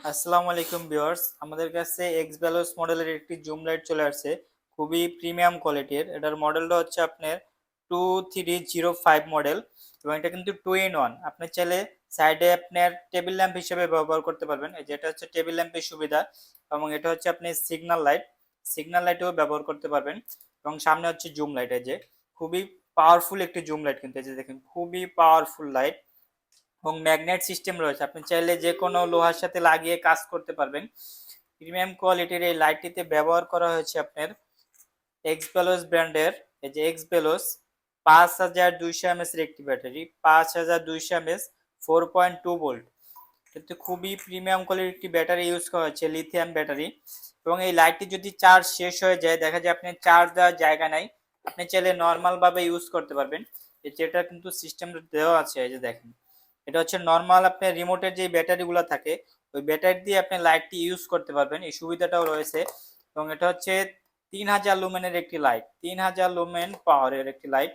আসসালামু আলাইকুম ভিউয়ার্স, আমাদের কাছে এক্স ভ্যালোস মডেলের একটি জুম লাইট চলে আসছে। খুবই প্রিমিয়াম কোয়ালিটির। এটার মডেলটা হচ্ছে আপনার 2305 মডেল এবং এটা কিন্তু 2 in 1। আপনি চাইলে সাইডে আপনার টেবিল ল্যাম্প হিসেবে ব্যবহার করতে পারবেন। এই যে এটা হচ্ছে টেবিল ল্যাম্পের সুবিধা এবং এটা হচ্ছে আপনি সিগন্যাল লাইটেও ব্যবহার করতে পারবেন এবং সামনে হচ্ছে জুম লাইট। এই যে খুবই পাওয়ারফুল একটি জুম লাইট, কিন্তু এই যে দেখেন খুবই পাওয়ারফুল লাইট এবং ম্যাগনেট সিস্টেম রয়েছে। আপনি চাইলে যে কোনো লোহার সাথে লাগিয়ে কাজ করতে পারবেন। প্রিমিয়াম কোয়ালিটির এই লাইটটিতে ব্যবহার করা হয়েছে আপনার এক্স ভ্যালোস ব্র্যান্ডের এই যে এক্স ভ্যালোস 5200 mAh এর একটি ব্যাটারি, 5200 mAh 4.2 ভোল্ট। কিন্তু খুবই প্রিমিয়াম কোয়ালিটির একটি ব্যাটারি ইউজ করা হচ্ছে, লিথিয়াম ব্যাটারি। এবং এই লাইটটি যদি চার্জ শেষ হয়ে যায়, দেখা যায় আপনি চার্জ দেওয়ার জায়গা নাই, আপনি চাইলে নর্মাল ভাবে ইউজ করতে পারবেন। যেটা কিন্তু সিস্টেম দেওয়া আছে। এই যে দেখেন, এটা হচ্ছে নর্মাল আপনার রিমোটের যে ব্যাটারিগুলো থাকে, ওই ব্যাটারি দিয়ে আপনি লাইটটি ইউজ করতে পারবেন, এই সুবিধাটাও রয়েছে। এবং এটা হচ্ছে 3000 লুমেনের একটি লাইট, 3000 লুমেন পাওয়ারের একটি লাইট।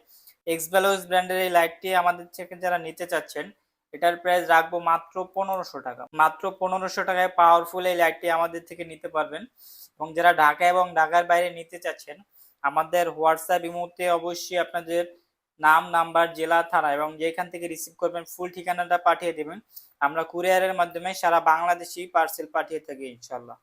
এক্স ভ্যালোস ব্র্যান্ডের এই লাইটটি আমাদের থেকে যারা নিতে চাচ্ছেন, এটার প্রাইস রাখবো মাত্র 1500 টাকা। মাত্র 1500 টাকায় পাওয়ারফুল এই লাইটটি আমাদের থেকে নিতে পারবেন। এবং যারা ঢাকা এবং ঢাকার বাইরে নিতে চাচ্ছেন, আমাদের হোয়াটসঅ্যাপ ইমোতে অবশ্যই আপনাদের নাম, নাম্বার, জেলা, থানা এবং যেখান থেকে রিসিভ করবেন ফুল ঠিকানাটা পাঠিয়ে দেবেন। আমরা কুরিয়ারের মাধ্যমে সারা বাংলাদেশেই পার্সেল পাঠিয়ে থাকি ইনশাল্লাহ।